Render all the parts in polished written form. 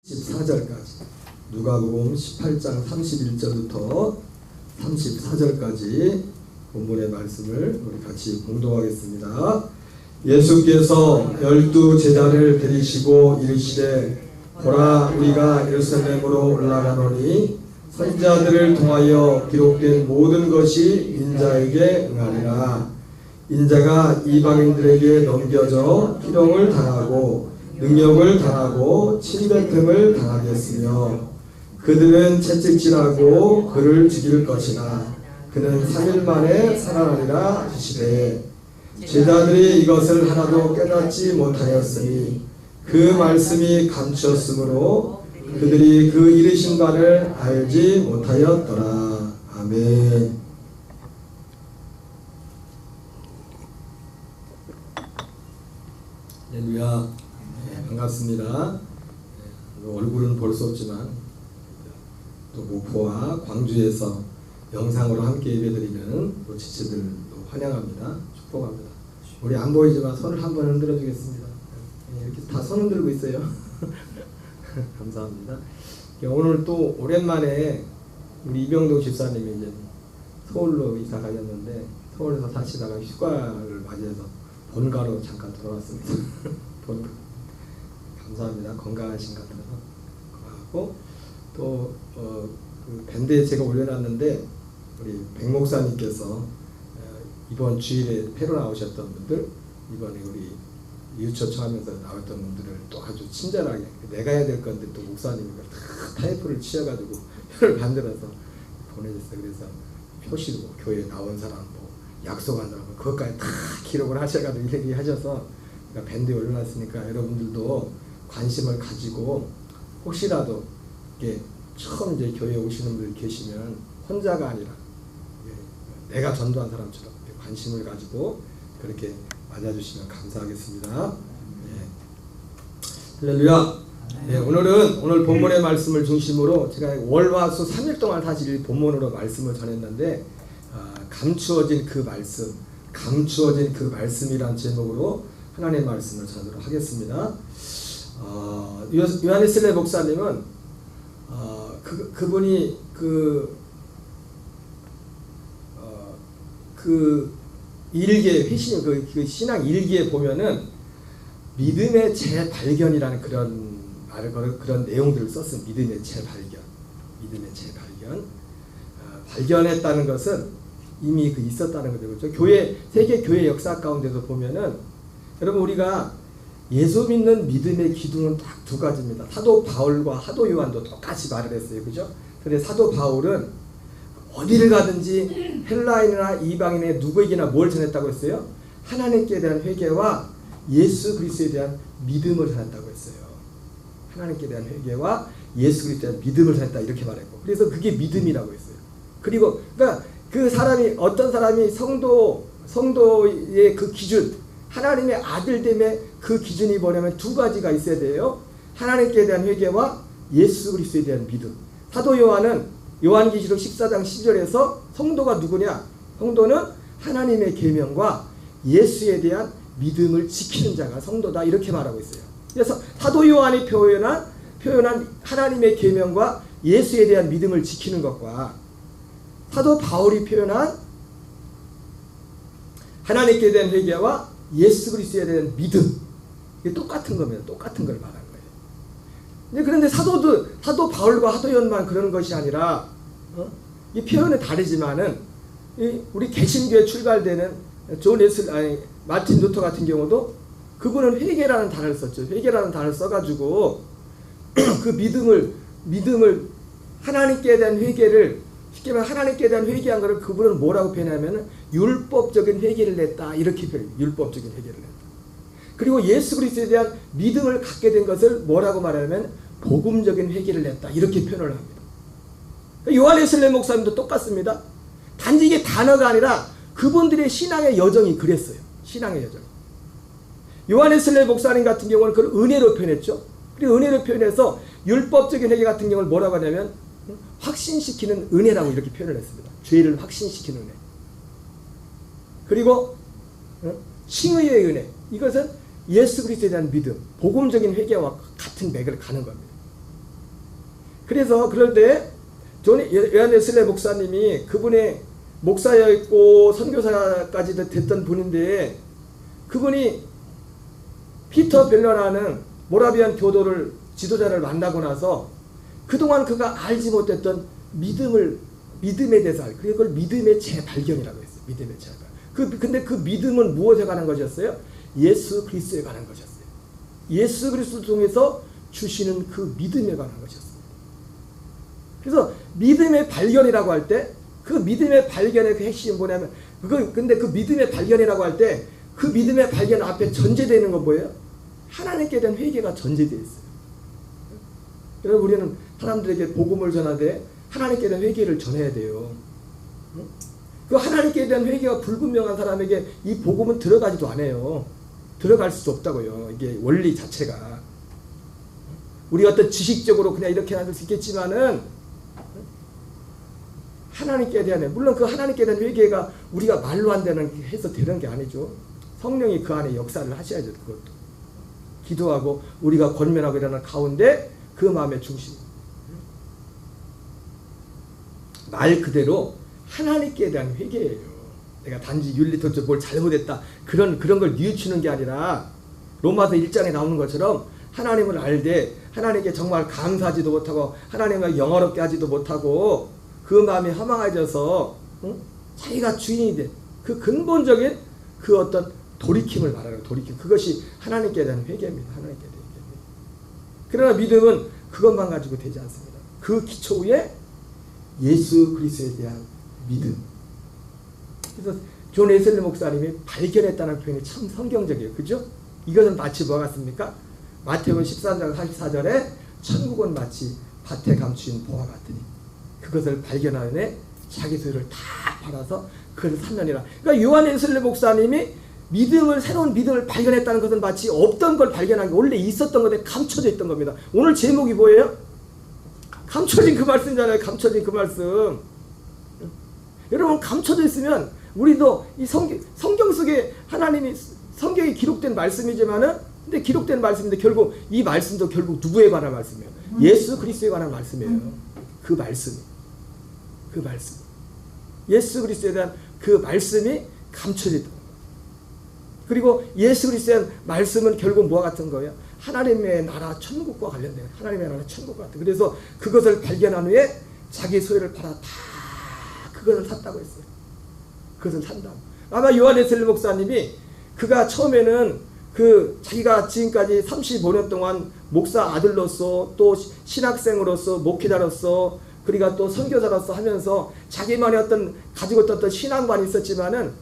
14절까지 누가복음 18장 31절부터 34절까지 본문의 말씀을 우리 같이 공독하겠습니다. 예수께서 12 제자를 데리시고 이르시되 보라 우리가 예루살렘으로 올라가노니 선지자들을 통하여 기록된 모든 것이 인자에게 응하리라. 인자가 이방인들에게 넘겨져 희롱을 당하고 능력을 당하고 침뱉음을 당하겠으며 그들은 채찍질하고 그를 죽일 것이나 그는 3일 만에 살아나리라 하시되 제자들이 이것을 하나도 깨닫지 못하였으니 그 말씀이 감추었으므로 그들이 그 이르신 바를 알지 못하였더라. 아멘. 할렐루야. 반갑습니다. 얼굴은 볼 수 없지만 또 목포와 광주에서 영상으로 함께 예배드리는 지체들도 환영합니다. 축복합니다. 우리 안 보이지만 손을 한번 흔들어 주겠습니다. 이렇게 다 손 흔들고 있어요. 감사합니다. 오늘 또 오랜만에 우리 이병동 집사님이 이제 서울로 이사 가셨는데 서울에서 사시다가 휴가를 맞이해서 본가로 잠깐 돌아왔습니다. 본가. 감사합니다. 건강하신 것 같아서 고맙고 또 그 밴드에 제가 올려놨는데 우리 백 목사님께서 이번 주일에 패로 나오셨던 분들 이번에 우리 유초청하면서 나왔던 분들을 또 아주 친절하게 내가 해야 될 건데 또 목사님이 다 타이프를 치셔가지고 표를 만들어서 보내줬어요. 그래서 표시도 교회에 나온 사람 뭐 약속하느라고 그것까지 다 기록을 하셔가지고 이렇게 하셔서 그러니까 밴드에 올려놨으니까 여러분들도 관심을 가지고 혹시라도 이게 처음 이제 교회에 오시는 분들 계시면 혼자가 아니라 내가 전도한 사람처럼 관심을 가지고 그렇게 맞아주시면 감사하겠습니다. 네. 할렐루야. 네, 오늘 본문의 말씀을 중심으로 제가 월화수 3일 동안 사실 본문으로 말씀을 전했는데 감추어진 그 말씀이란 제목으로 하나님의 말씀을 전하도록 하겠습니다. 요한웨슬레 목사님은 그분이 그 일기에 회신 그 신앙 일기에 보면은 믿음의 재발견이라는 그런 내용들을 썼어요. 믿음의 재발견. 발견했다는 것은 이미 있었다는 거죠. 그렇죠? 세계 교회 역사 가운데서 보면은 여러분 우리가 예수 믿는 믿음의 기둥은 딱 두 가지입니다. 사도 바울과 사도 요한도 똑같이 말을 했어요. 그죠? 근데 사도 바울은 어디를 가든지 헬라인이나 이방인의 누구에게나 뭘 전했다고 했어요? 하나님께 대한 회개와 예수 그리스도에 대한 믿음을 전했다고 했어요. 하나님께 대한 회개와 예수 그리스도에 대한 믿음을 전했다 이렇게 말했고 그래서 그게 믿음이라고 했어요. 그리고 그러니까 그 사람이 어떤 사람이 성도의 그 기준 하나님의 아들됨의 그 기준이 뭐냐면 두 가지가 있어야 돼요. 하나님께 대한 회개와 예수 그리스도에 대한 믿음. 사도 요한은 요한계시록 14장 10절에서 성도가 누구냐? 성도는 하나님의 계명과 예수에 대한 믿음을 지키는 자가 성도다 이렇게 말하고 있어요. 그래서 사도 요한이 표현한 하나님의 계명과 예수에 대한 믿음을 지키는 것과 사도 바울이 표현한 하나님께 대한 회개와 예수 그리스도에 대한 믿음 이게 똑같은 겁니다. 똑같은 걸 말하는 거예요. 그런데 사도 바울과 사도 요한만 그런 것이 아니라 이 표현은 다르지만은 우리 개신교에 출발되는 마틴 루터 같은 경우도 그분은 회개라는 단어를 썼죠. 회개라는 단어를 써가지고 그 믿음을 하나님께 대한 회개를 쉽게 말하면 하나님께 대한 회개한 것을 그분은 뭐라고 표현하면 율법적인 회개를 냈다 이렇게 표현해요. 율법적인 회개를 냈다. 그리고 예수 그리스도에 대한 믿음을 갖게 된 것을 뭐라고 말하냐면 복음적인 회개를 냈다 이렇게 표현을 합니다. 요한웨슬레 목사님도 똑같습니다. 단지 이게 단어가 아니라 그분들의 신앙의 여정이 그랬어요. 신앙의 여정. 요한웨슬레 목사님 같은 경우는 그걸 은혜로 표현했죠. 그리고 은혜로 표현해서 율법적인 회개 같은 경우를 뭐라고 하냐면 확신시키는 은혜라고 이렇게 표현을 했습니다. 죄를 확신시키는 은혜. 그리고 칭의의 은혜. 이것은 예수 그리스도에 대한 믿음, 복음적인 회개와 같은 맥을 가는 겁니다. 그래서 그럴 때 요한 웨슬레 목사님이 그분의 목사였고 선교사까지도 됐던 분인데 그분이 피터 벨러라는 모라비안 교도를 지도자를 만나고 나서 그동안 그가 알지 못했던 믿음에 대해서 알고 그걸 믿음의 재발견이라고 했어요. 믿음의 재발견. 근데 그 믿음은 무엇에 관한 것이었어요? 예수 그리스도에 관한 것이었어요. 예수 그리스도 통해서 주시는 그 믿음에 관한 것이었어요. 그래서 믿음의 발견이라고 할 때 그 믿음의 발견의 그 핵심이 뭐냐면 근데 그 믿음의 발견이라고 할 때 그 믿음의 발견 앞에 전제되는 건 뭐예요? 하나님께 대한 회개가 전제되어 있어요. 여러분 우리는 사람들에게 복음을 전하되 하나님께 대한 회개를 전해야 돼요. 그 하나님께 대한 회개가 불분명한 사람에게 이 복음은 들어가지도 않아요. 들어갈 수 없다고요. 이게 원리 자체가. 우리 어떤 지식적으로 그냥 이렇게 할 수 있겠지만은 하나님께 대한 물론 그 하나님께 대한 회개가 우리가 말로 해서 되는 게 아니죠. 성령이 그 안에 역사를 하셔야죠. 그것도 기도하고 우리가 권면하고 이러는 가운데 그 마음의 중심 말 그대로 하나님께 대한 회개예요. 내가 단지 윤리적으로 뭘 잘못했다 그런 걸 뉘우치는 게 아니라 로마서 1장에 나오는 것처럼 하나님을 알되 하나님께 정말 감사하지도 못하고 하나님을 영화롭게 하지도 못하고 그 마음이 허망해져서 자기가 주인이 된 그 근본적인 그 어떤 돌이킴을 말하는 돌이킴 그것이 하나님께 대한 회개입니다. 하나님께 대한 회개. 그러나 믿음은 그것만 가지고 되지 않습니다. 그 기초 위에 예수 그리스도에 대한 믿음. 그래서 존 웨슬리 목사님이 발견했다는 표현이 참 성경적이에요. 그죠? 이것은 마치 뭐가 같습니까? 마태복음 13장 44절에 천국은 마치 밭에 감추인 보화 같으니 그것을 발견하여 자기 소유를 다 팔아서 그것을 3년이라. 그러니까 요한 웨슬리 목사님이 새로운 믿음을 발견했다는 것은 마치 없던 걸 발견한 게 원래 있었던 것에 감춰져 있던 겁니다. 오늘 제목이 뭐예요? 감춰진 그 말씀이잖아요. 감춰진 그 말씀. 여러분 감춰져 있으면 우리도 이 성경 속에 하나님이 성경에 기록된 말씀이지만은 근데 기록된 말씀인데 결국 이 말씀도 결국 누구에 관한 말씀이에요? 예수 그리스도에 관한 말씀이에요. 그 말씀. 예수 그리스도에 대한 그 말씀이 감춰져 있다. 그리고 예수 그리스도의 말씀은 결국 뭐와 같은 거예요? 하나님의 나라 천국과 관련된 하나님의 나라 천국과 같은. 그래서 그것을 발견한 후에 자기 소유를 팔아 다 그것을 샀다고 했어요. 그것을 산다고. 아마 요한 웨슬리 목사님이 그가 처음에는 자기가 지금까지 35년 동안 목사 아들로서 또 신학생으로서 목회자로서 그리고 또 선교사로서 하면서 자기만의 가지고 있던 신앙관이 있었지만은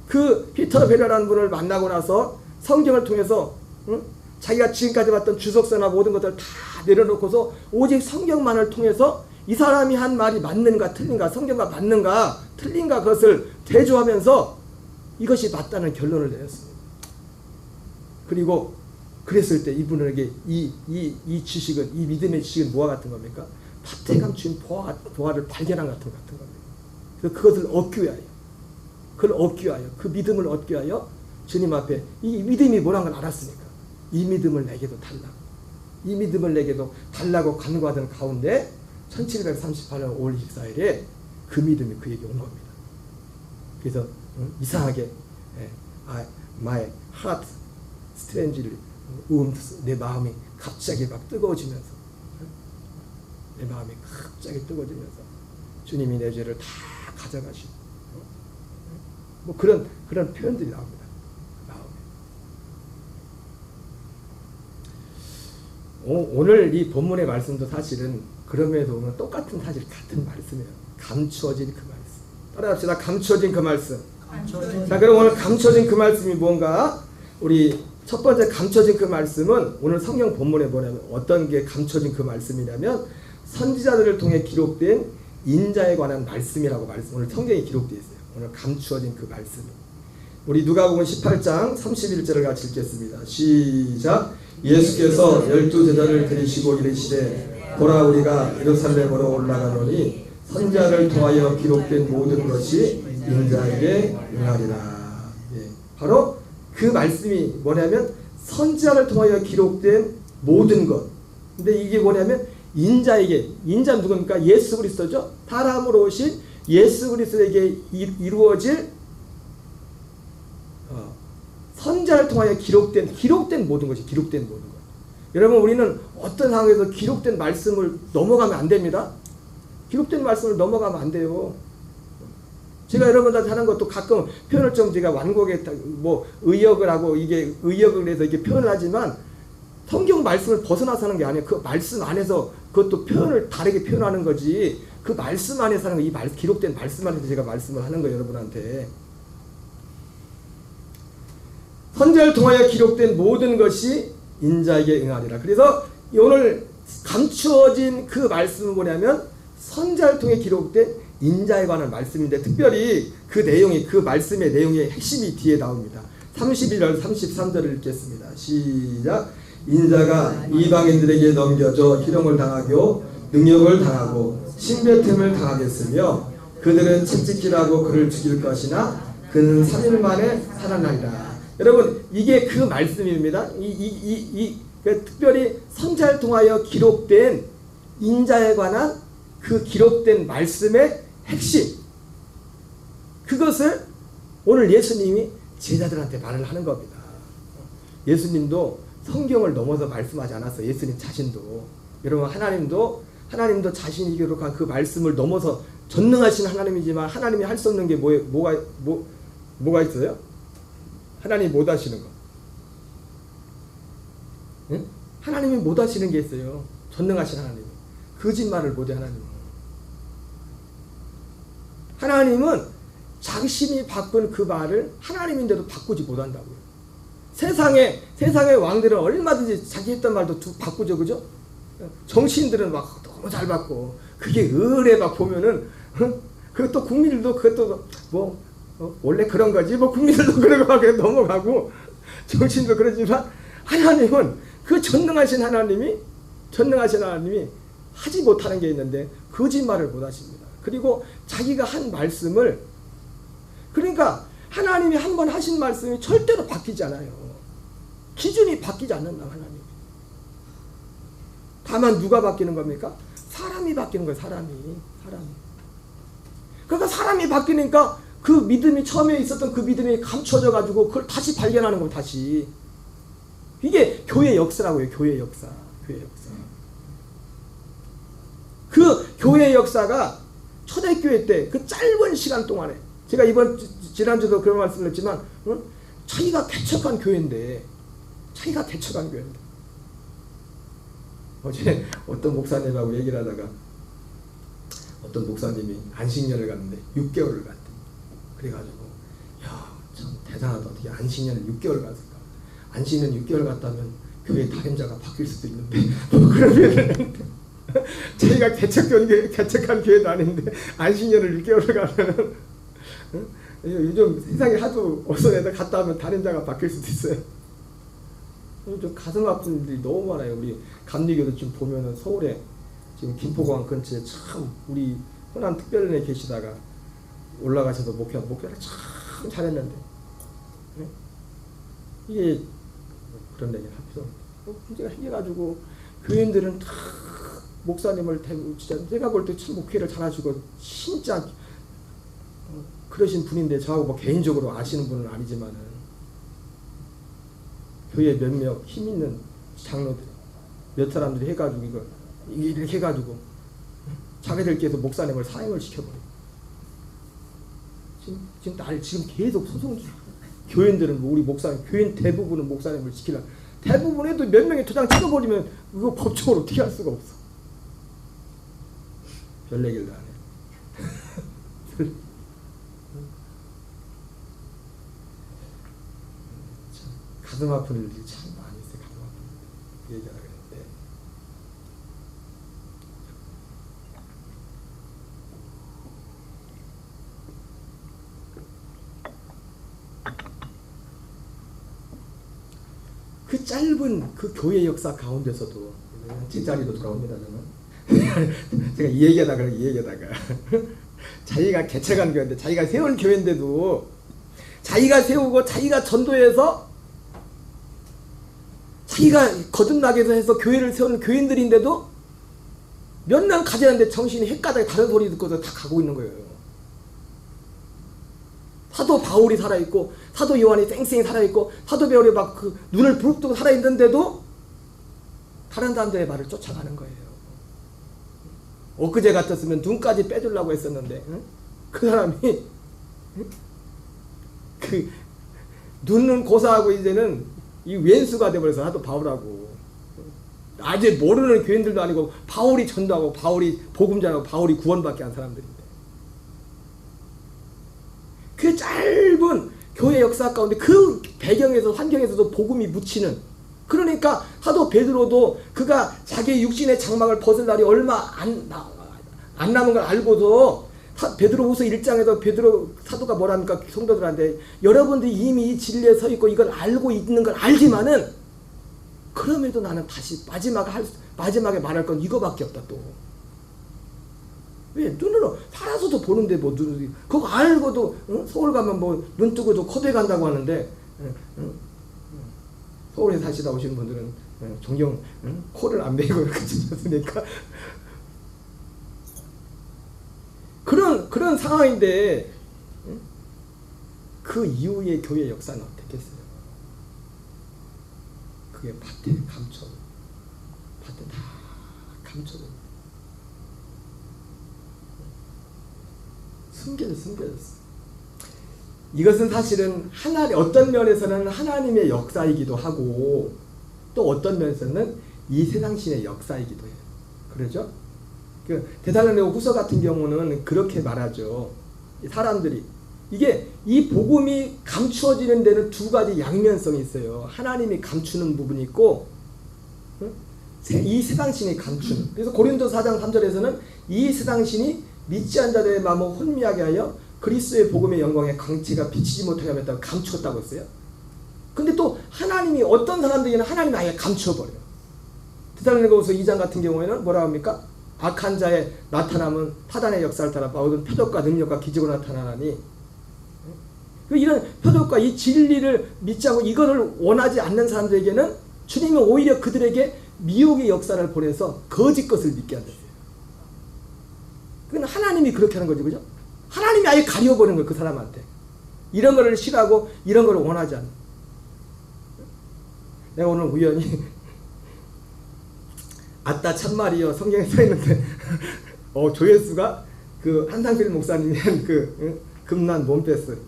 그 피터 벨러라는 분을 만나고 나서 성경을 통해서 자기가 지금까지 봤던 주석서나 모든 것들을 다 내려놓고서 오직 성경만을 통해서 이 사람이 한 말이 맞는가 틀린가 성경과 맞는가 틀린가 그것을 대조하면서 이것이 맞다는 결론을 내렸습니다. 그리고 그랬을 때 이분에게 이 지식은 이 믿음의 지식은 뭐와 같은 겁니까? 밭에 감춘 보화를 발견한 같은 겁니다. 그래서 그것을 얻기 위하여 그 믿음을 얻기 위하여 주님 앞에 이 믿음이 뭐라는 걸 알았으니까 이 믿음을 내게도 달라고 간구하던 가운데 1738년 5월 24일에 그 믿음이 그에게 온 겁니다. 그래서 이상하게 my heart strangely 내 마음이 갑자기 막 뜨거워지면서 주님이 내 죄를 다 가져가시고 뭐 그런 표현들이 나옵니다. 오늘 이 본문의 말씀도 사실은 그럼에도 오늘 똑같은 같은 말씀이에요. 감추어진 그 말씀. 따라합시다. 감추어진 그 말씀. 자, 그럼 오늘 감추어진 그 말씀이 뭔가? 우리 첫 번째 감춰진 그 말씀은 오늘 성경 본문에 뭐냐면 어떤 게 감춰진 그 말씀이냐면 선지자들을 통해 기록된 인자에 관한 말씀이라고 오늘 성경에 기록되어 있어요. 오늘 감추어진 그 말씀이. 우리 누가복음 18장 31절을 같이 읽겠습니다. 시작. 예수께서 12제자를 데리시고 이르시되 보라 우리가 예루살렘으로 올라가노니 선지자를 통하여 기록된 모든 것이 인자에게 응하리라. 바로 그 말씀이 뭐냐면 선지자를 통하여 기록된 모든 것. 근데 이게 뭐냐면 인자에게, 인자는 누굽니까? 예수 그리스도죠. 사람으로 오신 예수 그리스도에게 이루어질 선자를 통하여 기록된 모든 것이 기록된 모든 것. 여러분, 우리는 어떤 상황에서 기록된 말씀을 넘어가면 안 됩니다. 기록된 말씀을 넘어가면 안 돼요. 제가 여러분들한테 하는 것도 가끔 표현을 좀 제가 완곡에 뭐 의역을 하고 이게 의역을 해서 이게 표현을 하지만 성경 말씀을 벗어나서 하는 게 아니에요. 그 말씀 안에서 그것도 표현을 다르게 표현하는 거지. 그 말씀 안에서 하는 거, 이 기록된 말씀 안에서 제가 말씀을 하는 거예요, 여러분한테. 선자를 통하여 기록된 모든 것이 인자에게 응하리라. 그래서 오늘 감추어진 그 말씀은 뭐냐면 선자를 통해 기록된 인자에 관한 말씀인데, 특별히 그 내용이, 그 말씀의 내용의 핵심이 뒤에 나옵니다. 31절 33절을 읽겠습니다. 시작. 인자가 이방인들에게 넘겨져 희롱을 당하고 능욕을 당하고 신배됨을 당하겠으며 그들은 채찍질하고 그를 죽일 것이나 그는 3일 만에 살아나리라. 여러분, 이게 그 말씀입니다. 특별히 선자를 통하여 기록된 인자에 관한 그 기록된 말씀의 핵심, 그것을 오늘 예수님이 제자들한테 말을 하는 겁니다. 예수님도 성경을 넘어서 말씀하지 않았어요. 예수님 자신도. 여러분, 하나님도 자신이 기록한 그 말씀을 넘어서 전능하신 하나님이지만 하나님이 할 수 없는 게 뭐가 있어요? 하나님이 못 하시는 거. 응? 하나님이 못 하시는 게 있어요. 전능하신 하나님. 거짓말을 못해, 하나님은 자신이 바꾼 그 말을 하나님인데도 바꾸지 못한다고요. 세상의 왕들은 얼마든지 자기 했던 말도 바꾸죠, 그죠? 정치인들은 막 너무 잘 바꿔. 그게 의뢰 막 보면은, 그것도 국민들도 그것도 원래 그런 거지. 국민들도 그러고 막 넘어가고, 정치인도 그러지만, 하나님은 그 전능하신 하나님이 하지 못하는 게 있는데, 거짓말을 못 하십니다. 그리고 자기가 한 말씀을, 그러니까 하나님이 한 번 하신 말씀이 절대로 바뀌지 않아요. 기준이 바뀌지 않는다, 하나님. 다만 누가 바뀌는 겁니까? 사람이 바뀌는 거예요, 사람이. 그러니까 사람이 바뀌니까 그 믿음이, 처음에 있었던 그 믿음이 감춰져 가지고 그걸 다시 발견하는 거예요, 다시. 이게 교회 역사라고요, 교회 역사. 그 교회 역사가 초대교회 때 그 짧은 시간 동안에, 제가 지난주도 그런 말씀을 했지만, 자기가 개척한 교회인데, 어제 어떤 목사님하고 얘기를 하다가 어떤 목사님이 안식년을 갔는데 6개월을 갔대. 그래가지고 참 대단하다. 어떻게 안식년을 6개월 갔을까? 안식년 6개월 갔다면 교회 담임자가 바뀔 수도 있는데 그런 표현을 했는데 자기가 개척한 교회도 아닌데 안식년을 6개월을 가면은 요즘 세상에 하도 어서 애들 갔다 하면 담임자가 바뀔 수도 있어요. 좀 가슴 아픈 일들이 너무 많아요. 우리 감리교도 지금 보면은 서울에 지금 김포공항 근처에 참 우리 흔한 특별연에 계시다가 올라가셔서 목회를 참 잘했는데, 네? 이게 그런 얘기를 할 필요 없는데 문제가 생겨가지고 교인들은 다 목사님을 진짜 내가 볼 때 참 목회를 잘하시고 진짜 그러신 분인데, 저하고 개인적으로 아시는 분은 아니지만은 교회 몇몇 힘 있는 장로들 몇 사람들이 해가지고 이렇게 해가지고 자기들께서 목사님을 사임을 시켜버려. 지금 계속 소송 중. 교인들은 우리 목사님, 교인 대부분은 목사님을 지키려. 대부분 해도 몇 명이 도장 찍어버리면 이거 법적으로 어떻게 할 수가 없어. 별 얘기를 안 해. 가슴 아픈 일들이 참 많이 있어요. 가슴 아픈 일들. 얘기하려고 했는데. 그 짧은 그 교회 역사 가운데서도 제자리로 돌아옵니다, 저는. 제가 이 얘기하다가 자기가 개척한 교회인데, 자기가 세운 교회인데도, 자기가 세우고 자기가 전도해서 자기가 거듭나게 해서 교회를 세우는 교인들인데도 몇 년 가지는데 정신이 헷가닥에 다른 소리 듣고서 다 가고 있는 거예요. 사도 바울이 살아있고 사도 요한이 쌩쌩히 살아있고 사도 베드로이 막 그 눈을 부릅뜨고 살아있는데도 다른 사람들의 말을 쫓아가는 거예요. 엊그제 같았으면 눈까지 빼주려고 했었는데 응? 그 사람이 응? 그 눈은 고사하고 이제는 이 왼수가 돼버려서 사도 바울하고 아직 모르는 교인들도 아니고 바울이 전도하고 바울이 복음자하고 바울이 구원받게 한 사람들인데 그 짧은 교회 역사 가운데 그 배경에서 환경에서도 복음이 묻히는 그러니까 사도 베드로도 그가 자기의 육신의 장막을 벗을 날이 얼마 안 남은 걸 알고도 베드로후서 1장에서 베드로 사도가 뭐랍니까 성도들한테 여러분들이 이미 이 진리에 서 있고 이걸 알고 있는 걸 알지만은 그럼에도 나는 다시 마지막에 말할 건 이거밖에 없다 또. 왜 눈으로 살아서도 보는데 뭐 눈 그거 알고도 응? 서울 가면 뭐 눈 뜨고도 코베 간다고 하는데 응? 서울에 사시다 오시는 분들은 종종 코를 안 베고 이렇게 지냈으니까 그런 상황인데 그 이후의 교회 역사는 어땠겠어요? 그게 밭에 감춰 밭에 다 감춰져 숨겨졌어. 이것은 사실은 어떤 면에서는 하나님의 역사이기도 하고 또 어떤 면에서는 이 세상신의 역사이기도 해요. 그러죠? 그 데살로니가 후서 같은 경우는 그렇게 말하죠. 사람들이 이게 이 복음이 감추어지는 데는 두 가지 양면성이 있어요. 하나님이 감추는 부분이 있고 이 세상신이 감추는. 그래서 고린도서 4장 3절에서는 이 세상신이 믿지 않은 자들의 마음을 혼미하게 하여 그리스도의 복음의 영광에 광채가 비치지 못하게 하였다고 감추었다고 했어요. 근데 또 하나님이 어떤 사람들에게는 하나님이 아예 감추어버려요. 데살로니가후서 2장 같은 경우에는 뭐라고 합니까? 악한 자의 나타남은 사단의 역사를 따라 모든 표적과 능력과 기적으로 나타나니 이런 표적과 이 진리를 믿지 않고 이거를 원하지 않는 사람들에게는 주님은 오히려 그들에게 미혹의 역사를 보내서 거짓 것을 믿게 하셨어요. 그건 하나님이 그렇게 하는 거죠. 그죠? 하나님이 아예 가려버리는 거예요. 그 사람한테. 이런 거를 싫어하고 이런 거를 원하지 않는. 내가 오늘 우연히 아따 참말이요 성경에 써있는데 조회수가 그 한상필 목사님이 한 그 금난 몸패스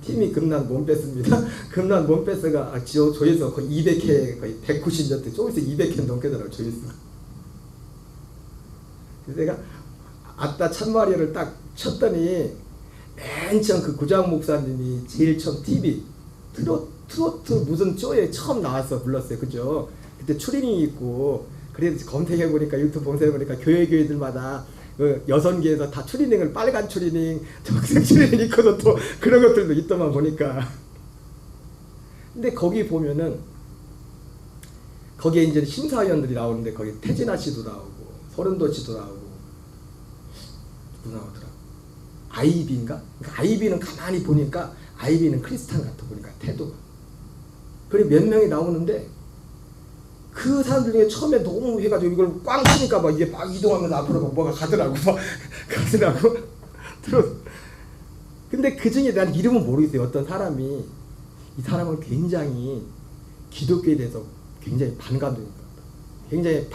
팀이 금난 몸패스입니다. 금난 몸패스가 조회수 거의 200회 거의 190몇 조회수 200회 넘게 되더라고요. 조회수가. 그래서 내가 아따 참말이를 딱 쳤더니 맨 처음 그 구장 목사님이 제일 처음 TV 트로트 무슨 쇼에 처음 나와서 불렀어요. 그죠? 그때 추리닝이 있고 그래서 검색해보니까 유튜브 검색해보니까 교회들마다 그 여성계에서 다 추리닝을 빨간 추리닝 적색 추리닝 입고서 또 그런 것들도 있더만 보니까. 근데 거기 보면은 거기에 이제 심사위원들이 나오는데 거기 태진아 씨도 나오고 서른도 씨도 나오고 누구 나오더라? 아이비인가? 그러니까 아이비는 가만히 보니까 아이비는 크리스찬 같아 보니까 태도가. 그리고 몇 명이 나오는데 그 사람들 중에 처음에 너무 해가지고 이걸 꽝 치니까 막 이게 막 이동하면서 앞으로 막 뭐가 가더라고. 막 가더라고. 근데 그 중에 난 이름은 모르겠어요. 어떤 사람이 이 사람은 굉장히 기독교에 대해서 굉장히 반감적인 것 같다. 굉장히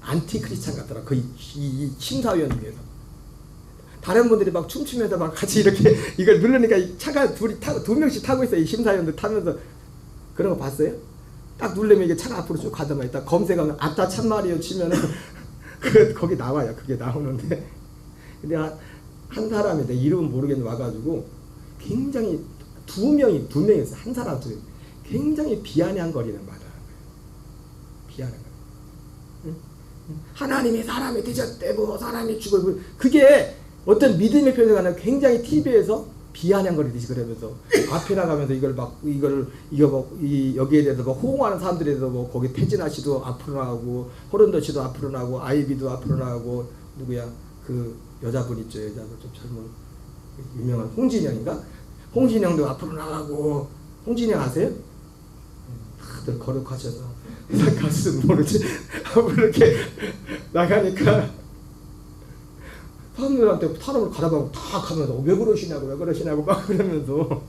안티 크리스찬 같더라. 거의 이 심사위원 중에서. 다른 분들이 막 춤추면서 막 같이 이렇게 이걸 누르니까 차가 두 명씩 타고 있어요. 이 심사위원들 타면서. 그런 거 봤어요? 딱 누르면 이게 차가 앞으로 쭉 가더만 딱 검색하면 아따 참말이요 치면은 거기 나와요. 그게 나오는데 근데 한 사람이 내 이름은 모르겠는데 와가지고 굉장히 두 명이서 한 사람 둘이 굉장히 비아냥거리는 말을 하는 거예요. 비아냥. 응? 하나님이 사람이 되셨대고 사람이 죽어. 그게 어떤 믿음의 표현이 아니라 굉장히 TV에서 비아냥거리듯이 그러면서 앞에 나가면서 여기에 대해서 뭐 호응하는 사람들에 대해서 뭐 거기 태진아 씨도 앞으로 나오고 호른도 씨도 앞으로 나오고 아이비도 앞으로 나오고 누구야 그 여자분 있죠. 여자분 좀 젊은 유명한 홍진영인가? 홍진영도 앞으로 나가고. 홍진영 아세요? 다들 거룩하셔서 가수는 모르지. 앞으로 이렇게 나가니까 사람들한테 사람을 가다보고 다 가면서 왜 그러시냐고 막 그러면서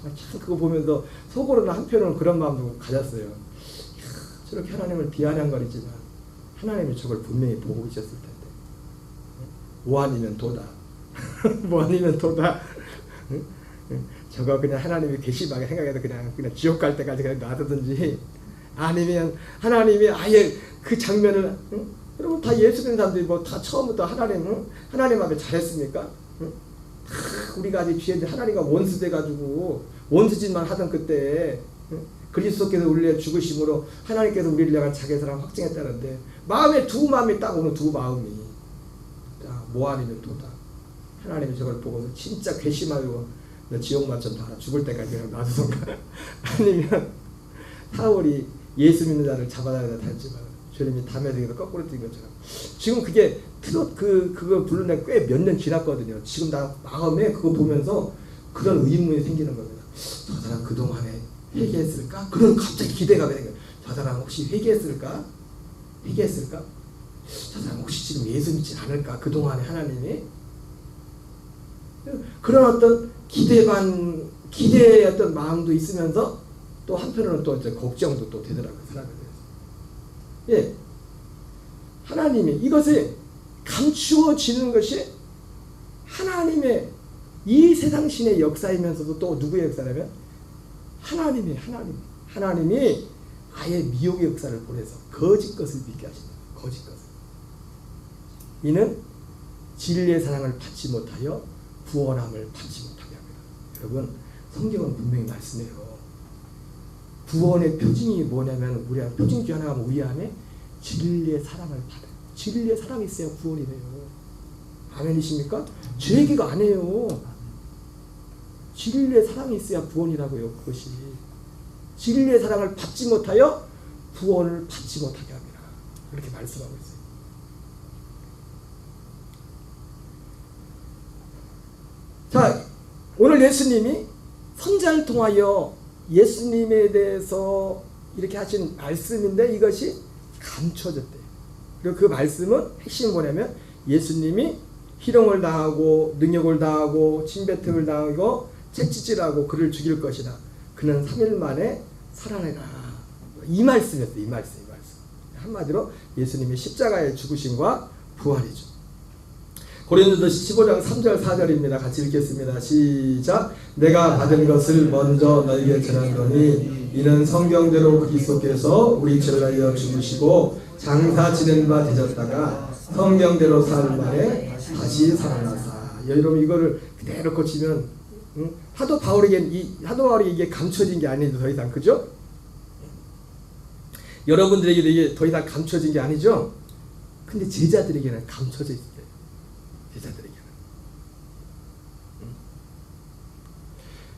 참 그거 보면서 속으로는 한편으로는 그런 마음도 가졌어요. 저렇게 하나님을 비아냥거리지만 하나님이 저걸 분명히 보고 계셨을 텐데. 뭐 아니면 도다. 뭐 아니면 도다. 저거 그냥 하나님이 괘씸하게 생각해서 그냥 지옥 갈 때까지 그냥 놔두든지, 아니면 하나님이 아예 그 장면을, 여러분 다 예수 믿는 사람들이 뭐 다 처음부터 하나님 앞에 잘했습니까? 다 우리가 아직 죄인데 하나님과 원수 돼가지고 원수짓만 하던 그때 그리스도께서 우리를 위해 죽으심으로 하나님께서 우리를 향한 자기 사랑 확증했다는데, 마음에 두 마음이 딱 오는 두 마음이, 자, 뭐 아니면 도다. 하나님이 저걸 보고서 진짜 괘씸하고 너 지옥만 좀 봐라, 죽을 때까지 그냥 놔두던가 아니면 사울이 예수 믿는 자를 잡아다가 달지만 주님이 담에서 거꾸로 뛴 것처럼, 지금 그게 트롯 그거 부르는 데 꽤 몇 년 지났거든요. 지금 나 마음에 그거 보면서 그런 의문이 생기는 겁니다. 저 사람 그동안에 회개했을까? 그런 갑자기 기대가 되는 거예요. 저 사람 혹시 회개했을까? 저 사람 혹시 지금 예수 믿지 않을까? 그동안에 하나님이 그런 어떤 기대의 어떤 마음도 있으면서 또 한편으로는 또 이제 걱정도 또 되더라고요. 사람에 대해서. 예. 하나님이 이것이 감추어지는 것이 하나님의 이 세상 신의 역사이면서도 또 누구의 역사냐면 하나님이 아예 미혹의 역사를 보내서 거짓 것을 믿게 하신다. 거짓 것을. 이는 진리의 사랑을 받지 못하여 구원함을 받지 못하게 합니다. 여러분, 성경은 분명히 말씀해요. 구원의 표징이 뭐냐면, 우리 안에 표징 중 하나가 우리 안에 진리의 사랑을 받아요. 진리의 사랑이 있어야 구원이 돼요. 아멘이십니까? 제 얘기가 아니에요. 진리의 사랑이 있어야 구원이라고요. 그것이 진리의 사랑을 받지 못하여 구원을 받지 못하게 합니다. 그렇게 말씀하고 있어요. 자, 오늘 예수님이 선자를 통하여 예수님에 대해서 이렇게 하신 말씀인데 이것이 감춰졌대요. 그리고 그 말씀은 핵심이 뭐냐면, 예수님이 희롱을 당하고 능욕을 당하고 침뱉음을 당하고 채찍질하고 그를 죽일 것이다. 그는 3일 만에 살아내라. 이 말씀이었어요. 이 말씀. 한마디로 예수님의 십자가의 죽으심과 부활이죠. 고린도서 15장 3절 4절입니다. 같이 읽겠습니다. 시작. 내가 받은 것을 먼저 너희에게 전하노니 이는 성경대로 그리스도께서 우리 죄를 알려 죽으시고 장사 지낸 바 되셨다가 성경대로 사흘 만에 다시 살아나사. 여러분 이거를 그대로 고치면 사도 바울에게 이게 감춰진 게 아니죠. 더 이상. 그죠? 여러분들에게도 이게 더 이상 감춰진 게 아니죠. 근데 제자들에게는 감춰져 있어요. 제자들에게는.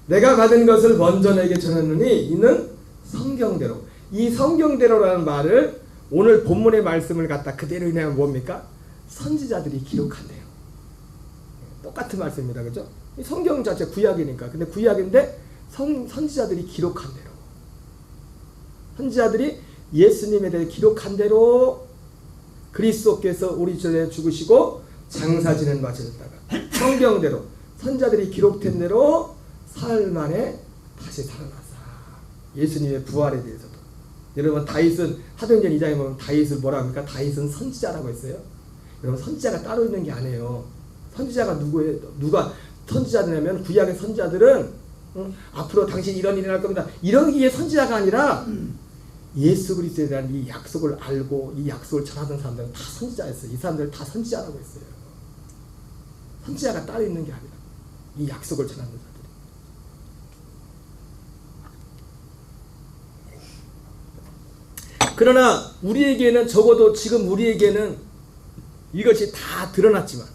내가 받은 것을 먼저 내게 전하노니 이는 성경대로. 이 성경대로라는 말을 오늘 본문의 말씀을 갖다 그대로 인하면 뭡니까? 선지자들이 기록한대요. 똑같은 말씀입니다. 그죠? 이 성경 자체 구약이니까. 근데 구약인데 선지자들이 기록한 대로. 선지자들이 예수님에 대해 기록한 대로 그리스도께서 우리 죄에 죽으시고 장사 지낸 바 되셨다가 성경대로 선지자들이 기록된 대로 사흘 만에 다시 살아나사. 예수님의 부활에 대해서도. 여러분 다윗은 사도행전 2장에 보면 다윗을 뭐라 합니까? 다윗은 선지자라고 했어요. 여러분 선지자가 따로 있는 게 아니에요. 선지자가 누구예요? 누가 선지자냐면 구약의 선지자들은 앞으로 당신 이런 일이 날 겁니다. 이런 게 선지자가 아니라 예수 그리스도에 대한 이 약속을 알고 이 약속을 전하던 사람들은 다 선지자였어요. 이 사람들 다 선지자라고 했어요. 선지자가 따로 있는 게 아니라 이 약속을 전하는 자들이. 그러나 우리에게는 적어도 지금 우리에게는 이것이 다 드러났지만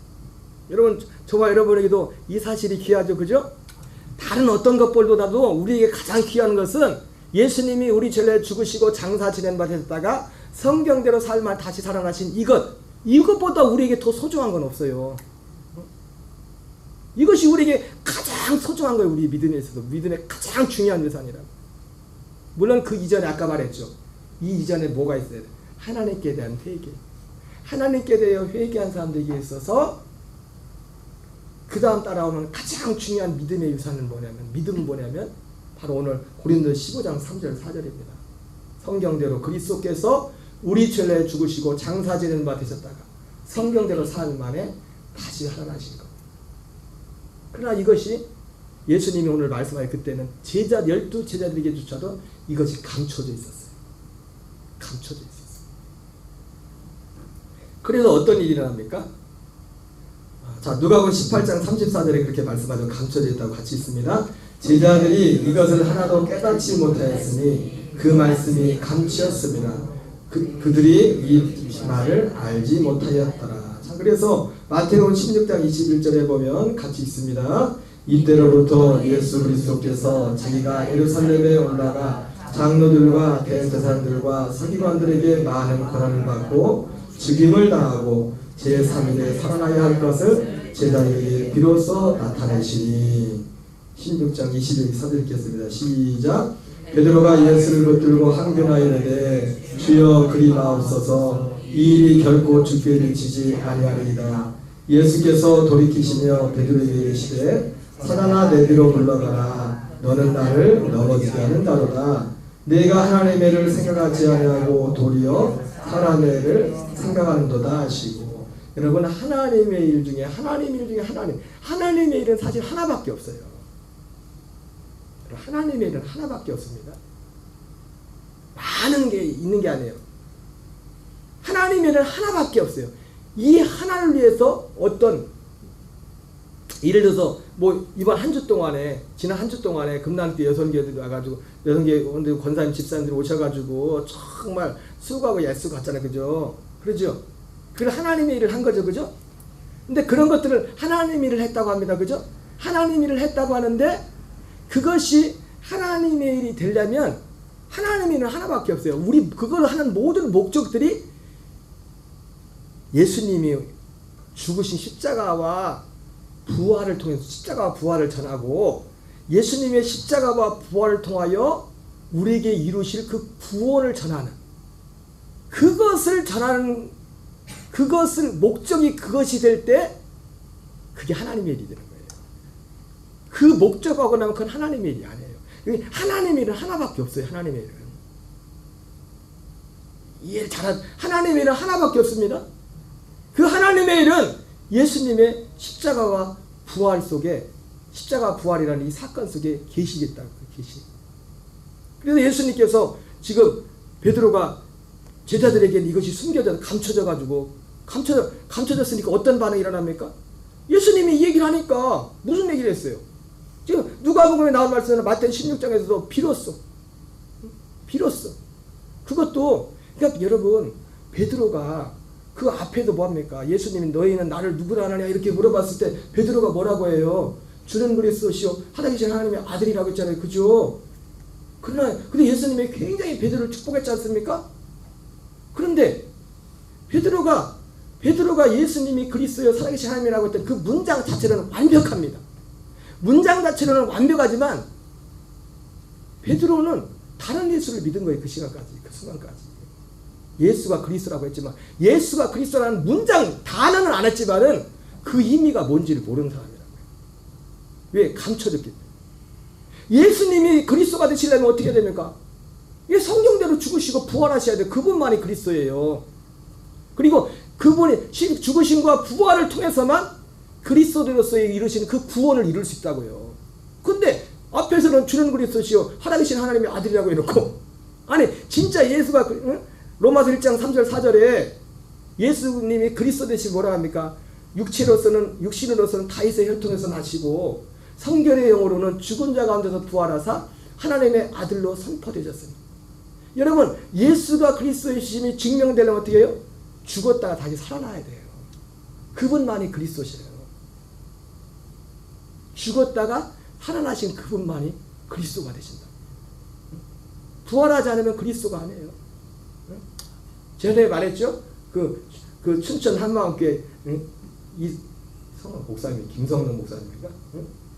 여러분 저와 여러분에게도 이 사실이 귀하죠. 그죠? 다른 어떤 것보다도 우리에게 가장 귀한 것은 예수님이 우리 죄를 죽으시고 장사 지낸 바 되셨다가 성경대로 삶을 다시 살아나신 이것보다 우리에게 더 소중한 건 없어요. 이것이 우리에게 가장 소중한 거예요. 우리 믿음에 있어서 믿음의 가장 중요한 유산이라고. 물론 그 이전에 아까 말했죠. 이 이전에 뭐가 있어야 돼? 하나님께 대한 회개. 하나님께 대하여 회개한 사람들에게 있어서 그 다음 따라오는 가장 중요한 믿음의 유산은 뭐냐면, 믿음은 뭐냐면 바로 오늘 고린도 15장 3절 4절입니다. 성경대로 그리스도께서 우리 죄를 죽으시고 장사지는 바 되셨다가 성경대로 사흘 만에 다시 살아나신 것. 그러나 이것이 예수님이 오늘 말씀하신 그때는 제자 12제자들에게조차도 이것이 감춰져 있었어요. 감춰져 있었어요. 그래서 어떤 일이 일어납니까? 자, 누가복음 18장 34절에 그렇게 말씀하죠. 감춰져 있다고 같이 있습니다. 제자들이 이것을 하나도 깨닫지 못하였으니 그 말씀이 감추었습니다. 그들이 이 말을 알지 못하였더라. 자, 그래서 마태복음 16장 21절에 보면 같이 있습니다. 이때로부터 예수 그리스도께서 자기가 예루살렘에 올라가 장로들과 대제사장들과 서기관들에게 많은 권한을 받고 죽임을 당하고 제3일에 살아나야 할 것을 제자들에게 비로소 나타내시니. 16장 22절 읽겠습니다. 시작. 베드로가 예수를 붙들고 항변하여 이르되 주여 그리 마옵소서, 이 일이 결코 주께 미치지 아니하리이다. 예수께서 돌이키시며 베드로에게 이르시되 사단아 내 뒤로 물러가라. 너는 나를 넘어지게 하는다로다. 내가 하나님의 일을 생각하지 아니하고 도리어 사람의 일을 생각하는도다 하시고. 여러분, 하나님의 일 중에 하나님의 일은 사실 하나밖에 없어요. 하나님의 일은 하나밖에 없습니다. 많은 게 있는 게 아니에요. 하나님의 일은 하나밖에 없어요. 이 하나를 위해서 어떤, 예를 들어서 뭐 이번 한 주 동안에, 지난 한 주 동안에 금난때 여성계들이 와가지고, 여성계 권사님 집사님들이 오셔가지고 정말 수고하고 애쓰고 갔잖아요. 그죠? 그러죠? 그 하나님의 일을 한 거죠. 그죠? 근데 그런 것들을 하나님 일을 했다고 합니다. 그죠? 하나님 일을 했다고 하는데, 그것이 하나님의 일이 되려면 하나님의 일은 하나밖에 없어요. 우리 그걸 하는 모든 목적들이 예수님이 죽으신 십자가와 부활을 통해서, 십자가와 부활을 전하고 예수님의 십자가와 부활을 통하여 우리에게 이루실 그 구원을 전하는, 그것을 전하는, 그것을 목적이 그것이 될 때 그게 하나님의 일이 되는 거예요. 그 목적하고 나면 그건 하나님의 일이 아니에요. 하나님의 일은 하나밖에 없어요. 하나님의 일은. 이해를 잘한, 하나님의 일은 하나밖에 없습니다. 그 하나님의 일은 예수님의 십자가와 부활 속에, 십자가 부활이라는 이 사건 속에 계시겠다. 계시. 그래서 예수님께서 지금 베드로가 제자들에게는 이것이 숨겨져, 감춰졌으니까 어떤 반응이 일어납니까? 예수님이 이 얘기를 하니까 무슨 얘기를 했어요? 지금 누가복음에 나온 말씀은 마태복음 16장에서도 비로소. 그것도, 그러니까 여러분, 베드로가 그 앞에도 뭐합니까? 예수님이 너희는 나를 누구라 하느냐 이렇게 물어봤을 때 베드로가 뭐라고 해요? 주는 그리스도시요 하나님이신 하나님의 아들이라고 했잖아요. 그죠? 그러나 근데 예수님이 굉장히 베드로를 축복했지 않습니까? 그런데 베드로가 예수님이 그리스도요 살아계신 하나님이라고 했던 그 문장 자체로는 완벽합니다. 문장 자체로는 완벽하지만 베드로는 다른 예수를 믿은 거예요. 그 시간까지, 그 순간까지. 예수가 그리스도라고 했지만, 예수가 그리스도라는 문장 단어는 안 했지만은 그 의미가 뭔지를 모르는 사람이라고요. 왜? 감춰졌기 때문에. 예수님이 그리스도가 되시려면 어떻게 됩니까? 성경대로 죽으시고 부활하셔야 돼요. 그분만이 그리스도예요. 그리고 그분이 죽으심과 부활을 통해서만 그리스도로서의 이루시는 그 구원을 이룰 수 있다고요. 근데 앞에서는 주는 그리스도시요 살아계신 하나님의 아들이라고 해놓고, 아니 진짜 예수가 로마서 1장 3절 4절에 예수님이 그리스도 되시면 뭐라 합니까? 육신으로서는 다윗의 혈통에서 나시고 성결의 영으로는 죽은 자 가운데서 부활하사 하나님의 아들로 선포되셨습니다. 여러분, 예수가 그리스도이심이 증명되려면 어떻게 해요? 죽었다가 다시 살아나야 돼요. 그분만이 그리스도시래요. 죽었다가 살아나신 그분만이 그리스도가 되신다. 부활하지 않으면 그리스도가 아니에요. 전에 말했죠? 그 춘천 한마음교회 이 성원 목사님, 김성능 목사님인가?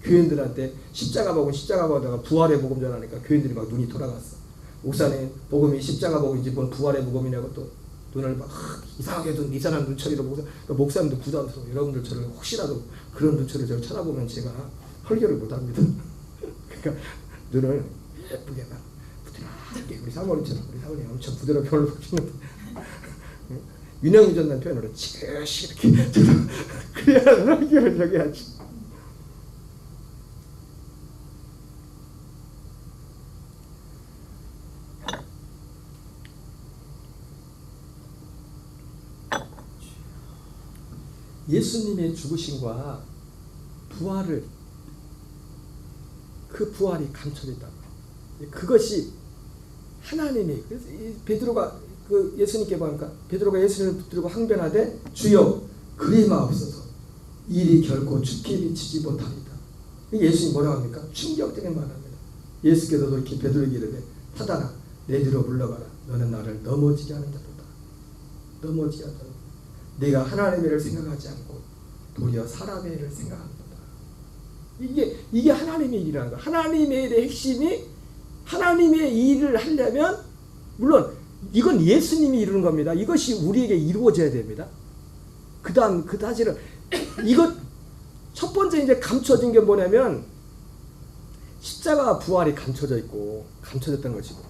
교인들한테 십자가 보다가 부활의 복음 전하니까 교인들이 막 눈이 돌아갔어. 목사님, 복음이 십자가 복음인지 뭔 부활의 복음이냐고 또 눈을 막 이상하게 이상한 눈초리로 목사님도 부담스러워. 여러분들 저를 혹시라도 그런 눈초리로 저를 쳐다보면 제가 설교를 못합니다. 그러니까 눈을 예쁘게 막 부드럽게 우리 사모님처럼 우리 사모님 엄청 부드럽게 오늘 보시는데 윤영이 전단 표현으로 지그시 이렇게 그래야 설교를 저기 하지. 예수님의 죽으심과 부활을 그 부활이 감춰졌다. 그것이 하나님이 그래서 베드로가 그 예수님께 뭐합니까? 베드로가 예수님을 붙들고 항변하되 주여 그리 마옵소서 일이 결코 죽게 미치지 못합니다. 예수님 뭐라고 합니까? 충격적인 말합니다. 예수께서도 이렇게 베드로에게 이르되 사단아 내 뒤로 물러가라. 너는 나를 넘어지게 하는 자로다. 넘어지게 하는 자로다. 내가 하나님의 일을 생각하지 않고 도리어 사람의 일을 생각한다. 이게 하나님의 일이라는 거야. 하나님의 일의 핵심이 하나님의 일을 하려면 물론 이건 예수님이 이루는 겁니다. 이것이 우리에게 이루어져야 됩니다. 그다음 그 사실은 이것 첫 번째 이제 감춰진 게 뭐냐면 십자가와 부활이 감춰져 있고 감춰졌던 것이고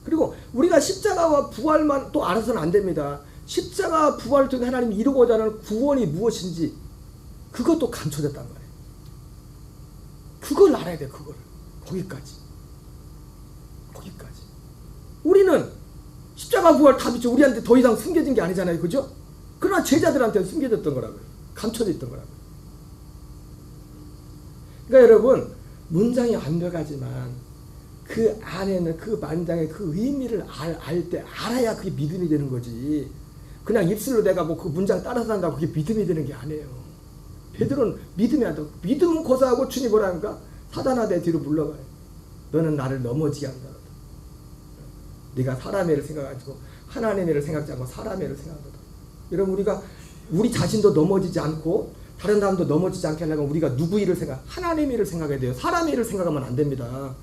그리고 우리가 십자가와 부활만 또 알아서는 안 됩니다. 십자가 부활을 통해 하나님이 이루고자 하는 구원이 무엇인지 그것도 감춰졌단 말이에요. 그걸 알아야 돼. 그거를 거기까지 우리는 십자가 부활 다 믿죠. 우리한테 더 이상 숨겨진 게 아니잖아요. 그죠? 그러나 제자들한테 숨겨졌던 거라고요. 감춰져 있던 거라고요. 그러니까 여러분 문장이 완벽하지만 그 안에는 그 만장의 그 의미를 알 때 알아야 그게 믿음이 되는 거지. 그냥 입술로 내가 뭐 그 문장 따라서 한다고 그게 믿음이 되는 게 아니에요. 베드로는 믿음이 안 돼. 믿음은 고사하고 주님 뭐라니까? 사단아 내 뒤로 물러가요. 너는 나를 넘어지게 한다. 네가 사람의 일을 생각하고 하나님의 일을 생각하지 않고 사람의 일을 생각한다. 여러분 우리가 우리 자신도 넘어지지 않고 다른 사람도 넘어지지 않게 하려면 우리가 누구 일을 하나님의 일을 생각해야 돼요. 사람의 일을 생각하면 안 됩니다.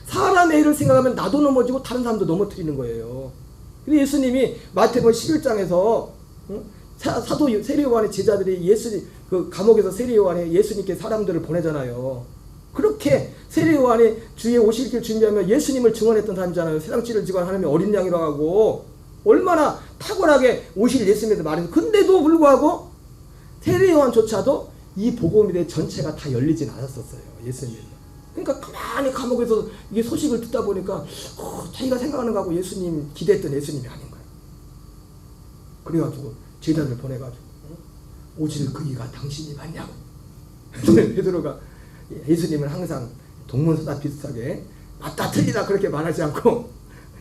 사람의 일을 생각하면 나도 넘어지고 다른 사람도 넘어뜨리는 거예요. 그래서 예수님이 마태복음 11장에서 사도 세례요한의 제자들이 예수님 그 감옥에서 세례요한이 예수님께 사람들을 보내잖아요. 그렇게 세례요한이 주의 오실 길 준비하며 예수님을 증언했던 사람이잖아요. 세상 지를 지고 하나님의 어린 양이라고 하고 얼마나 탁월하게 오실 예수님에 말해서 근데도 불구하고 세례요한조차도 이 복음에 대해 전체가 다 열리진 않았었어요. 예수님. 그러니까 가만히 감옥에서 이게 소식을 듣다 보니까 자기가 생각하는 거하고 예수님 기대했던 예수님이 아닌 거예요. 그래가지고 제자들 보내가지고 오실 그이가 당신이 맞냐고. 베드로가 예수님은 항상 동문서답 비슷하게 맞다 틀리다 그렇게 말하지 않고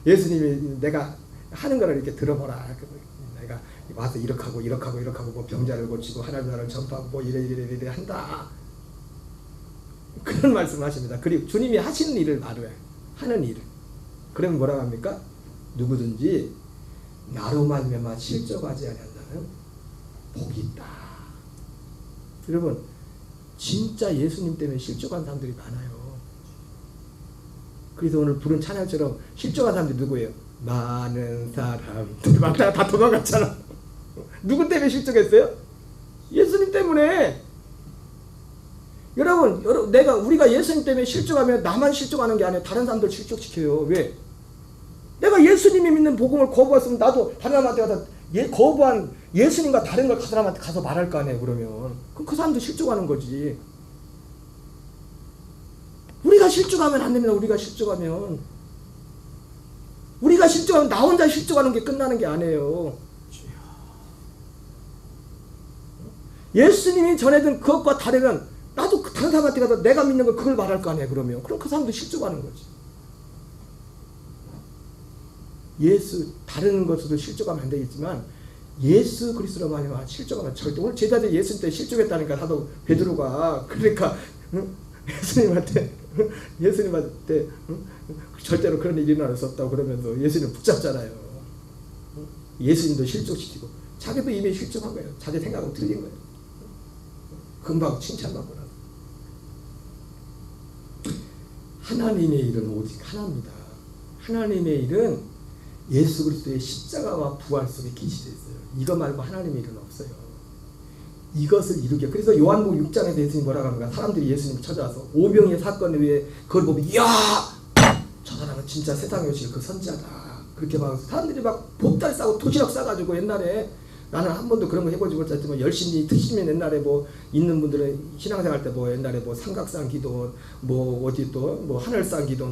예수님이 내가 하는 거를 이렇게 들어보라. 내가 와서 이렇게 하고 뭐 병자를 고치고 하나님 나라를 전파하고 뭐 이래 한다. 그런 말씀을 하십니다. 그리고 주님이 하시는 일을 말해요. 하는 일을. 그러면 뭐라고 합니까? 누구든지 나로 말미암아 실족하지 아니한 자는 복이 있다. 여러분 진짜 예수님 때문에 실족한 사람들이 많아요. 그래서 오늘 부른 찬양처럼 실족한 사람들이 누구예요? 많은 사람들 막 다 도망갔잖아. 누구 때문에 실족했어요? 예수님 때문에. 여러분 우리가 예수님 때문에 실족하면 나만 실족하는 게 아니에요. 다른 사람들 실족시켜요. 왜? 내가 예수님이 믿는 복음을 거부했으면 나도 다른 사람한테 가서 거부한 예수님과 다른 걸 그 사람한테 가서 말할 거 아니에요. 그러면 그럼 그 사람도 실족하는 거지. 우리가 실족하면 안 됩니다. 우리가 실족하면 나 혼자 실족하는 게 끝나는 게 아니에요. 예수님이 전해준 그것과 다르면 나도 다른 사람한테 가서 내가 믿는 걸 그걸 말할 거 아니에요. 그럼 그 사람도 실족하는 거지. 다른 것으로 실족하면 안 되겠지만 예수 그리스도로 말미암아 실족하면 절대. 오늘 제자들이 예수님 때 실족했다니까 사도 베드로가. 그러니까 예수님한테 절대로 그런 일이 일어날 수 없다고 그러면서 예수님 붙잡잖아요. 예수님도 실족시키고 자기도 이미 실족한 거예요. 자기 생각은 틀린 거예요. 금방 칭찬받고 나서. 하나님의 일은 오직 하나입니다. 하나님의 일은 예수 그리스도의 십자가와 부활 속에 계시되어 있어요. 이거 말고 하나님의 일은 없어요. 이것을 이루게. 그래서 요한복음 6장에서 예수님이 뭐라고 합니까? 사람들이 예수님을 찾아와서 오병이의 사건 외에 그걸 보면 이야! 저 사람은 진짜 세상에 오실 그 선지자다. 그렇게 막 사람들이 막 보따리 싸고 도시락 싸가지고 옛날에 나는 한 번도 그런 거 해보지 못했지만 열심히 특심인 옛날에 뭐 있는 분들은 신앙생활 때 뭐 옛날에 뭐 삼각산 기도 뭐 어디 또 뭐 하늘산 기도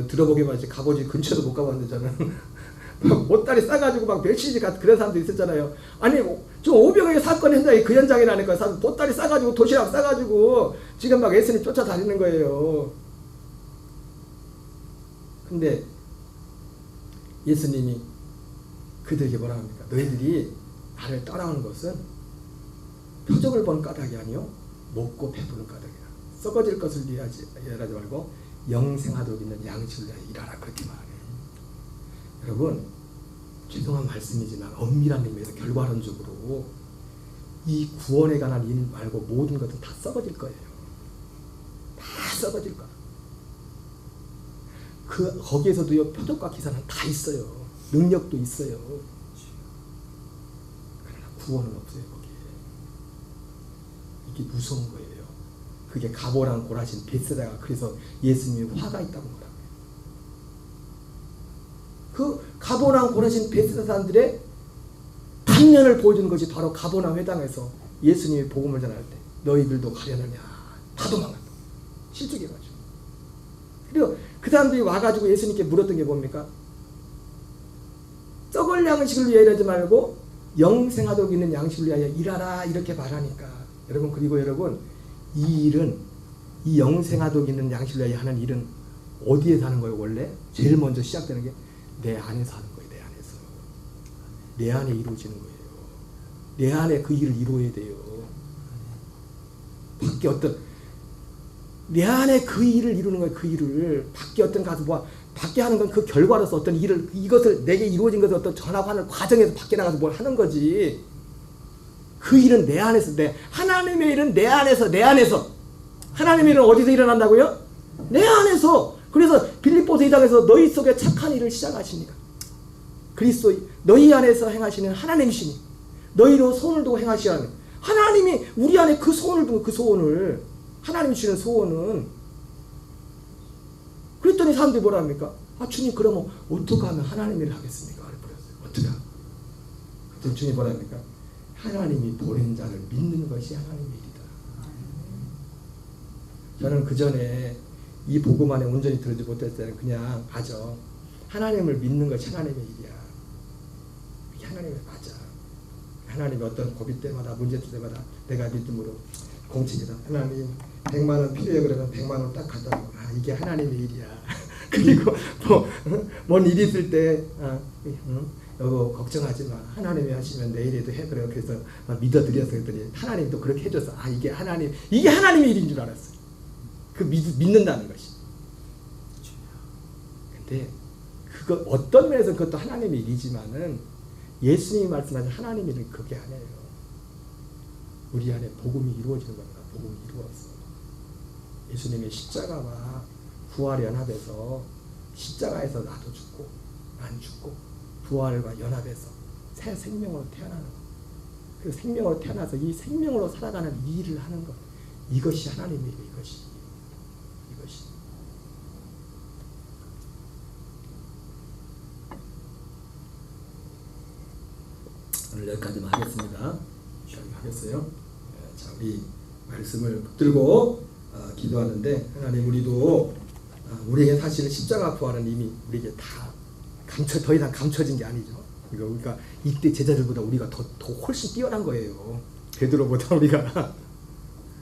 들어보기만 하지 가보지 근처도 못 가봤는데 저는 막 보따리 싸가지고 막 멸치지 같은 그런 사람도 있었잖아요. 아니 저 오병이의 사건 현장에 그 현장이라니까 사람 보따리 싸가지고 도시락 싸가지고 지금 막 예수님 쫓아다니는 거예요. 근데 예수님이 그들에게 뭐라 합니까? 너희들이 나를 따라오는 것은 표적을 보는 까닭이 아니요 먹고 배부른 까닭이라. 썩어질 것을 위하지 말고 영생하도록 있는 양식을 위하여 일하라. 그렇게 말해요. 여러분 죄송한 말씀이지만 엄밀한 의미에서 결과론적으로 이 구원에 관한 일 말고 모든 것은 다 썩어질 거예요. 다 썩어질 거야. 거기에서도요 표적과 기사는 다 있어요. 능력도 있어요. 그러나 구원은 없어요. 거기에. 이게 무서운 거예요. 그게 가보랑 고라신 벳세다가 그래서 예수님이 화가 있다고 말합니다. 그 가보랑 고라신 벳세다 사람들의 단면을 보여주는 것이 바로 가보나 회당에서 예수님이 복음을 전할 때 너희들도 가려느냐 다 도망갔다. 실족해가지고. 그리고 그 사람들이 와가지고 예수님께 물었던 게 뭡니까? 썩을 양식을 위하여 일하지 말고 영생하도록 있는 양식을 위하여 일하라 이렇게 말하니까 여러분 그리고 여러분 이 일은 이 영생하도록 있는 양식을 위하여 하는 일은 어디에서 하는 거예요? 원래 제일 먼저 시작되는 게 내 안에서 하는 거예요. 내 안에서 내 안에 이루어지는 거예요. 내 안에 그 일을 이루어야 돼요. 밖에 어떤 내 안에 그 일을 이루는 거예요. 그 일을 밖에 어떤 가서 뭐 밖에 하는 건 그 결과로서 어떤 일을 이것을 내게 이루어진 것을 어떤 전합하는 과정에서 밖에 나가서 뭘 하는 거지. 그 일은 내 안에서 하나님의 일은 내 안에서 하나님의 일은 어디서 일어난다고요? 내 안에서. 그래서 빌립보서 2장에서 너희 속에 착한 일을 시작하시니까 그리스도 너희 안에서 행하시는 하나님이시니 너희로 소원을 두고 행하시라는 하나님이 우리 안에 그 소원을 두고 그 소원을 하나님이 주시는 소원은 그랬더니 사람들이 뭐라 합니까? 아 주님 그러면 어떻게 하면 하나님의 일을 하겠습니까? 어떻게 하면? 그랬더니 주님 뭐라 합니까? 하나님이 보낸 자를 믿는 것이 하나님의 일이다. 저는 그 전에 이 복음 안에 온전히 들어지 못했을 때는 그냥 가져 하나님을 믿는 것이 하나님의 일이야. 이게 하나님의 맞아. 하나님이 어떤 고비 때마다 문제 때마다 내가 믿음으로 공책이다. 하나님 100만 원 필요해 그러면 100만 원 딱 갖다 놓고 아 이게 하나님의 일이야. 그리고 뭔 일이 있을 때 여보 걱정하지 마. 하나님이 하시면 내일에도 해 그래요. 그래서 믿어드려서 그랬더니 하나님도 그렇게 해줘서 아 이게 하나님의 일인 줄 알았어요. 그 믿는다는 것이. 근데 그거 어떤 면에서 그것도 하나님의 일이지만은 예수님이 말씀하신 하나님의 일은 그게 아니에요. 우리 안에 복음이 이루어지는 겁니다. 복음이 이루어서 예수님의 십자가와 부활이 연합해서 십자가에서 나도 죽고 난 죽고 부활과 연합해서 새 생명으로 태어나는 것. 그 생명으로 태어나서 이 생명으로 살아가는 이 일을 하는 것. 이것이 하나님의 일이에요. 이것이. 오늘 여기까지만 하겠습니다. 하겠어요. 자, 우리 말씀을 붙들고 기도하는데 하나님 우리도 우리에게 사실 십자가 부활은 이미 우리에게 다 더 이상 감춰진 게 아니죠. 그러니까 이때 제자들보다 우리가 더 훨씬 뛰어난 거예요. 베드로보다 우리가.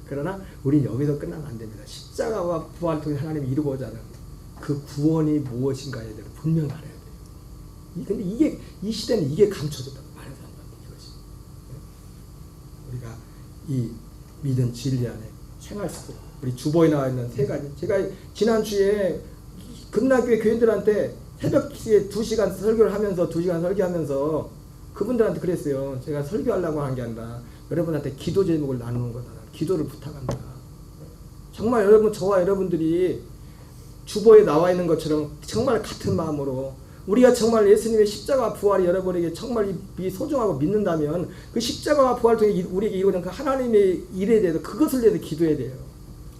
그러나 우리는 여기서 끝나면 안 됩니다. 십자가와 부활을 통해 하나님이 이루고자 하는 그 구원이 무엇인가에 대해서 분명히 알아야 돼요. 근데 이 시대는 이게 감춰졌다고 말해서 안 됩니다. 이것이. 우리가 이 믿음 진리 안에 생활 속 우리 주보에 나와 있는 세 가지. 제가 지난주에 금남교회 교인들한테 새벽에 2시간 설교를 하면서 2시간 설교하면서 그분들한테 그랬어요. 제가 설교하려고 한 게 아니라 여러분한테 기도 제목을 나누는 거다. 기도를 부탁한다. 정말 여러분 저와 여러분들이 주보에 나와 있는 것처럼 정말 같은 마음으로 우리가 정말 예수님의 십자가 부활이 여러분에게 정말 이 소중하고 믿는다면 그 십자가와 부활을 통해 우리에게 이루어진 그 하나님의 일에 대해서 그것을 위해서 기도해야 돼요.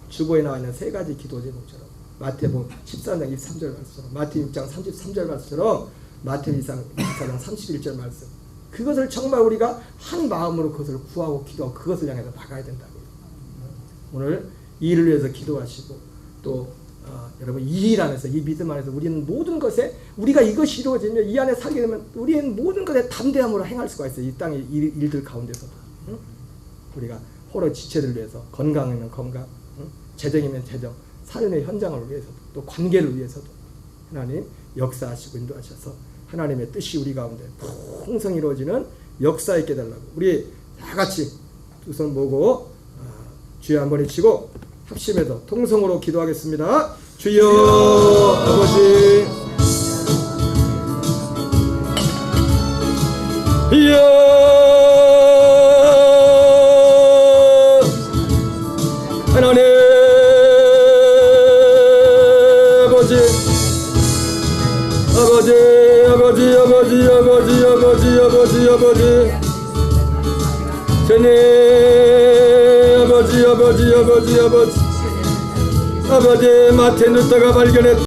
주보에 나와 있는 세 가지 기도 제목처럼 마태복음 14장 23절 말씀처럼 마태 6장 33절 말씀처럼 마태 24장 31절 말씀 그것을 정말 우리가 한 마음으로 그것을 구하고 기도하고 그것을 향해서 나가야 된다고요. 오늘 이 일을 위해서 기도하시고 또 여러분 이 일 안에서 이 믿음 안에서 우리는 모든 것에 우리가 이것이 이루어지면 이 안에 살게 되면 우리는 모든 것에 담대함으로 행할 수가 있어요. 이 땅의 일들 가운데서도 응? 우리가 호러 지체들 위해서 건강이면 건강 응? 재정이면 재정 삶의 현장을 위해서도 또 관계를 위해서도 하나님 역사하시고 인도하셔서 하나님의 뜻이 우리 가운데 풍성히 이루어지는 역사 있게 달라고 우리 다 같이 두 손 모고 주여 한번 외치고 합심해서 통성으로 기도하겠습니다. 주여 아버지 이여 하나님 아버지 주님 아버지 마태 누타가 발견했다.